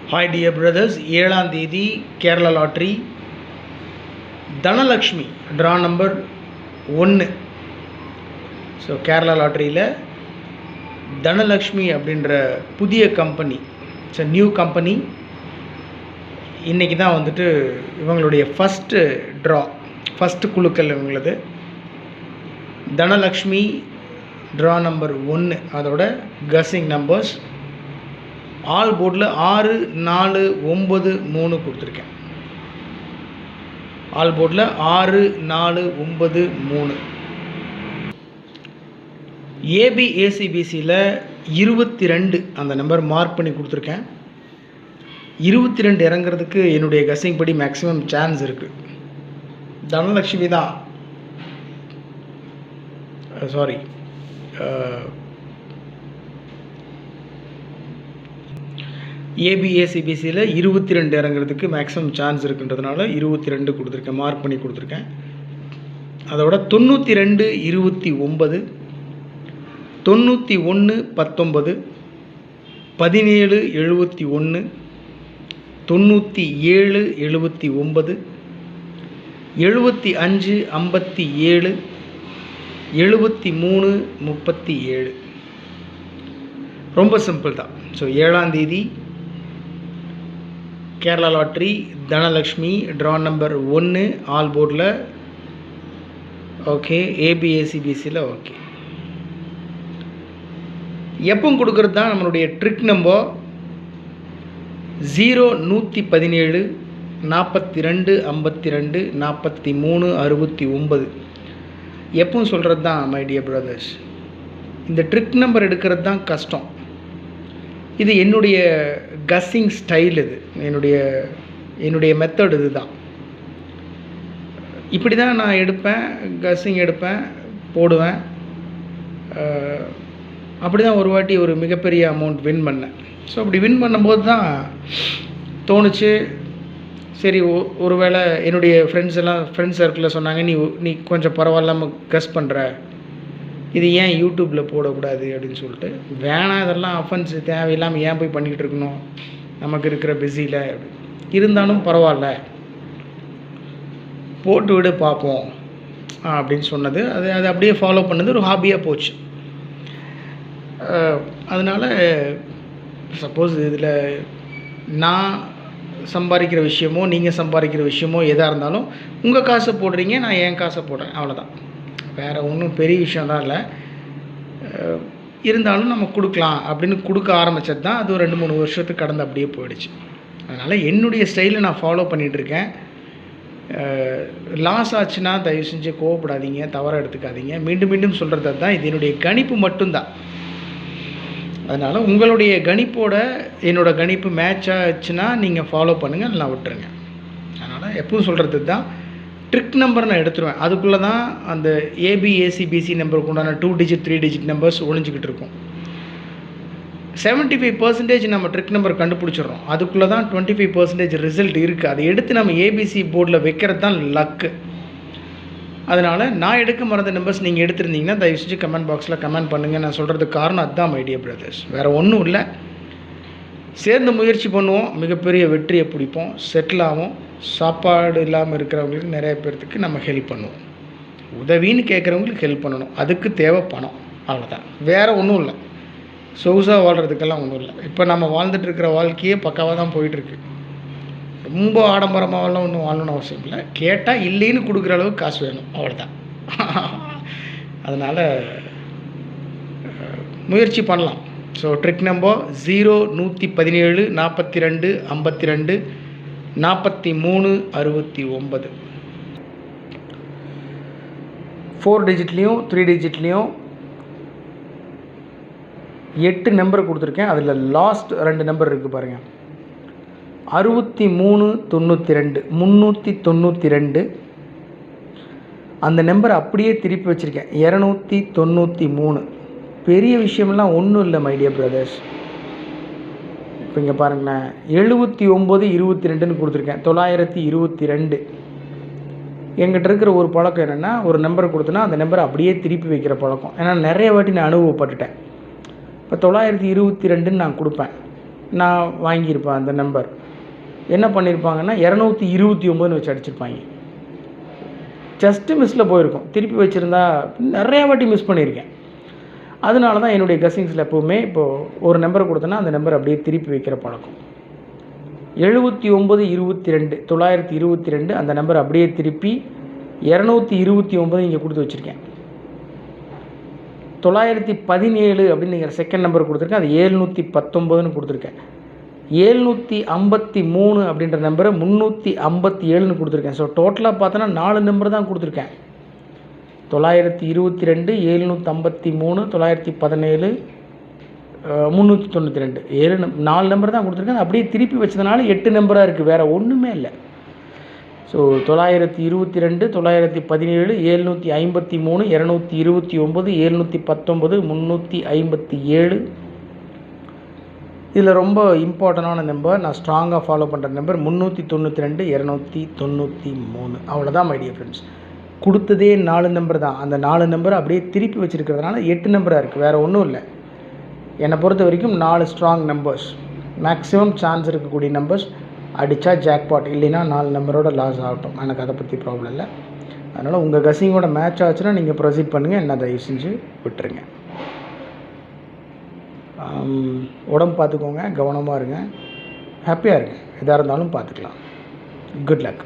Hi dear brothers, 7ஆம் தேதி Kerala lottery Dhanalakshmi draw number 1. So Kerala லாட்ரியில் தனலக்ஷ்மி அப்படின்ற புதிய கம்பெனி, இட்ஸ் நியூ கம்பெனி. இன்றைக்கி தான் வந்துட்டு இவங்களுடைய ஃபஸ்ட்டு குழுக்கள் இவங்களது. தனலக்ஷ்மி ட்ரா நம்பர் 1, அதோட கஸ்ஸிங் நம்பர்ஸ் ஆல் போர்டில் 6, 4, 9, 3 கொடுத்துருக்கேன். ஆல் போர்டில் 6, 4, 9, 3. ஏபிஏசிபிசியில் 22 அந்த நம்பர் மார்க் பண்ணி கொடுத்துருக்கேன். 22 இறங்குறதுக்கு என்னுடைய கஸ்ஸிங் படி மேக்ஸிமம் சான்ஸ் இருக்குது. தனலக்ஷ்மி தான், சாரி, ஏபிஏசிபிசியில் 22 இறங்குறதுக்கு மேக்ஸிமம் சான்ஸ் இருக்குன்றதுனால 22 கொடுத்துருக்கேன், மார்க் பண்ணி கொடுத்துருக்கேன். அதோட 92, 29, 91, 19, 17, 71, 97, 79, 75, 57, 73, 37. ரொம்ப சிம்பிள் தான். ஸோ 7ஆம் தேதி Kerala lottery Dhanalakshmi draw number 1 all போர்டில் ஓகே, ஏபிஏசிபிசியில் ஓகே. எப்பவும் கொடுக்குறது தான் நம்மளுடைய ட்ரிக் நம்பர் 0, 117, 42, 52, 43, 69. எப்பவும் சொல்கிறது தான் மை டியர் பிரதர்ஸ். இந்த ட்ரிக் நம்பர் எடுக்கிறது தான் கஷ்டம். இது என்னுடைய கஸ்ஸிங் ஸ்டைல், இது என்னுடைய மெத்தட். இது தான், இப்படி தான் நான் எடுப்பேன், கஸ்ஸிங் எடுப்பேன், போடுவேன். அப்படி தான் ஒரு வாட்டி ஒரு மிகப்பெரிய அமௌண்ட் வின் பண்ணேன். ஸோ அப்படி வின் பண்ணும்போது தான் தோணுச்சு, சரி ஒருவேளை என்னுடைய ஃப்ரெண்ட்ஸ் சர்க்கிளில் சொன்னாங்க, நீ கொஞ்சம் பரவாயில்லாமல் கஸ் பண்ணுற, இது ஏன் யூடியூப்பில் போடக்கூடாது அப்படின்னு சொல்லிட்டு. வேணாம், இதெல்லாம் அஃபென்ஸ், தேவையில்லாமல் ஏன் போய் பண்ணிக்கிட்டு இருக்கணும் நமக்கு இருக்கிற பிஸியில், இருந்தாலும் பரவாயில்ல போட்டு விடு பார்ப்போம் அப்படின்னு சொன்னது. அது அப்படியே ஃபாலோ பண்ணது, ஒரு ஹாபியாக போச்சு. அதனால் சப்போஸ் இதில் நான் சம்பாதிக்கிற விஷயமோ நீங்கள் சம்பாதிக்கிற விஷயமோ எதாக இருந்தாலும் உங்கள் காசை போடுறீங்க, நான் என் காசை போடுறேன், அவ்வளோதான். வேறு ஒன்றும் பெரிய விஷயம்தான் இல்லை. இருந்தாலும் நம்ம கொடுக்கலாம் அப்படின்னு கொடுக்க ஆரம்பித்தது தான் அது ஒரு 2-3 வருஷத்துக்கு கடந்து அப்படியே போயிடுச்சு. அதனால் என்னுடைய ஸ்டைலை நான் ஃபாலோ பண்ணிகிட்ருக்கேன். லாஸ் ஆச்சுன்னா தயவு செஞ்சு கோவப்படாதீங்க, தவறாக எடுத்துக்காதீங்க. மீண்டும் மீண்டும் சொல்கிறது தான், இது என்னுடைய கணிப்பு மட்டும்தான். அதனால் உங்களுடைய கணிப்போட என்னோடய கணிப்பு மேட்ச் ஆச்சுன்னா நீங்கள் ஃபாலோ பண்ணுங்கள், நல்லா விட்டுருங்க. அதனால் எப்பவும் சொல்கிறது தான், ட்ரிக் நம்பர் நான் எடுத்துருவேன். அதுக்குள்ளே தான் அந்த ஏபிஏசிபிசி நம்பருக்கு உண்டான 2 டிஜிட் 3 டிஜிட் நம்பர்ஸ் ஒழிஞ்சிக்கிட்டு இருக்கும். 75% நம்ம ட்ரிக் நம்பர் கண்டுபிடிச்சிடுறோம். அதுக்குள்ளே தான் 25% ரிசல்ட் இருக்குது. அதை எடுத்து நம்ம ஏபிசி போர்டில் வைக்கிறது தான் லக்கு. அதனால் நான் எடுக்க மறந்த நம்பர்ஸ் நீங்கள் எடுத்திருந்தீங்கன்னா தயவு செஞ்சு கமெண்ட் பாக்ஸில் கமெண்ட் பண்ணுங்கள். நான் சொல்கிறதுக்கு காரணம் அதுதான் மை டியர் பிரதர்ஸ், வேறு ஒன்றும் இல்லை. சேர்ந்து முயற்சி பண்ணுவோம், மிகப்பெரிய வெற்றியை பிடிப்போம், செட்டில் ஆகும். சாப்பாடு இல்லாமல் இருக்கிறவங்களுக்கு நிறைய பேர்த்துக்கு நம்ம ஹெல்ப் பண்ணுவோம். உதவின்னு கேட்குறவங்களுக்கு ஹெல்ப் பண்ணணும், அதுக்கு தேவை பணம், அவ்வளோதான். வேறு ஒன்றும் இல்லை. சொகுசாக வாழ்கிறதுக்கெல்லாம் ஒன்றும் இல்லை. இப்போ நம்ம வாழ்ந்துட்டு இருக்கிற வாழ்க்கையே பக்காவாக தான் போயிட்டுருக்கு. ரொம்ப ஆடம்பரமாகலாம் ஒன்றும் வாழணும்னு அவசியம் இல்லை. கேட்டால் இல்லைன்னு கொடுக்குற அளவுக்கு காசு வேணும், அவ்வளோதான். அதனால் முயற்சி பண்ணலாம். So trick number 0, 117, 42, 52, 43, 69. 4 டிஜிட்லேயும் 3 டிஜிட்லேயும் 8 நம்பர் கொடுத்துருக்கேன். அதில் லாஸ்ட் 2 நம்பர் இருக்குது பாருங்கள், 63, 92, 392. அந்த நம்பர் அப்படியே திருப்பி வச்சுருக்கேன், 293. பெரிய விஷயமெல்லாம் ஒன்றும் இல்லை மை டியர் பிரதர்ஸ். இப்போ இங்கே பாருங்களேன், 79, 22ன்னு கொடுத்துருக்கேன், 922. என்கிட்ட இருக்கிற ஒரு பழக்கம் என்னென்னா, ஒரு நம்பர் கொடுத்தனா அந்த நம்பரை அப்படியே திருப்பி வைக்கிற பழக்கம். ஏன்னா நிறைய வாட்டி நான் அனுபவப்பட்டுட்டேன். இப்போ 922ன்னு நான் கொடுப்பேன், நான் வாங்கியிருப்பேன் அந்த நம்பர். என்ன பண்ணியிருப்பாங்கன்னா 229ன்னு வச்சு அடிச்சிருப்பாங்க. ஜஸ்ட்டு மிஸ்ஸில் போயிருக்கும். திருப்பி வச்சுருந்தா நிறையா வாட்டி மிஸ் பண்ணியிருக்கேன். அதனால தான் என்னுடைய கெஸ்ஸிங்ஸில் எப்போவுமே இப்போது ஒரு நம்பரை கொடுத்தேன்னா அந்த நம்பர் அப்படியே திருப்பி வைக்கிற பழக்கம். 7922 922 அந்த நம்பர் அப்படியே திருப்பி 229 இங்கே கொடுத்து வச்சுருக்கேன். 917 அப்படின்னு நீங்கள் செகண்ட் நம்பர் கொடுத்துருக்கேன், அது 719ன்னு கொடுத்துருக்கேன். 753 அப்படின்ற நம்பரை 357ன்னு கொடுத்துருக்கேன். ஸோ டோட்டலாக பார்த்தோன்னா 4 நம்பர் தான் கொடுத்துருக்கேன். 922 753 917 392 4 நம்பர் தான் கொடுத்துருக்கேன். அப்படியே திருப்பி வச்சதுனால 8 நம்பராக இருக்குது, வேறு ஒன்றுமே இல்லை. ஸோ 922 917 753 229 719 357. இதில் ரொம்ப இம்பார்ட்டண்டான நம்பர், நான் ஸ்ட்ராங்காக ஃபாலோ பண்ணுற நம்பர் 392 293. அவ்வளோதான் மை டியர் ஃப்ரெண்ட்ஸ். கொடுத்ததே 4 நம்பர் தான். அந்த 4 நம்பர் அப்படியே திருப்பி வச்சுருக்கிறதுனால 8 நம்பராக இருக்குது, வேறு ஒன்றும் இல்லை. என்னை பொறுத்த வரைக்கும் 4 ஸ்ட்ராங் நம்பர்ஸ், மேக்ஸிமம் சான்ஸ் இருக்கக்கூடிய நம்பர்ஸ். அடித்தா ஜாக்பாட், இல்லைன்னா 4 நம்பரோட லாஸ் ஆகட்டும், எனக்கு அதை பற்றி ப்ராப்ளம் இல்லை. அதனால் உங்கள் கசிங்கோட மேட்ச் ஆச்சுன்னா நீங்கள் ப்ரொசீட் பண்ணுங்கள், என்ன தயவு செஞ்சு விட்டுருங்க. உடம்பு பார்த்துக்கோங்க, கவனமாக இருங்க, ஹாப்பியாக இருங்க, எதாக இருந்தாலும் பார்த்துக்கலாம். Good luck.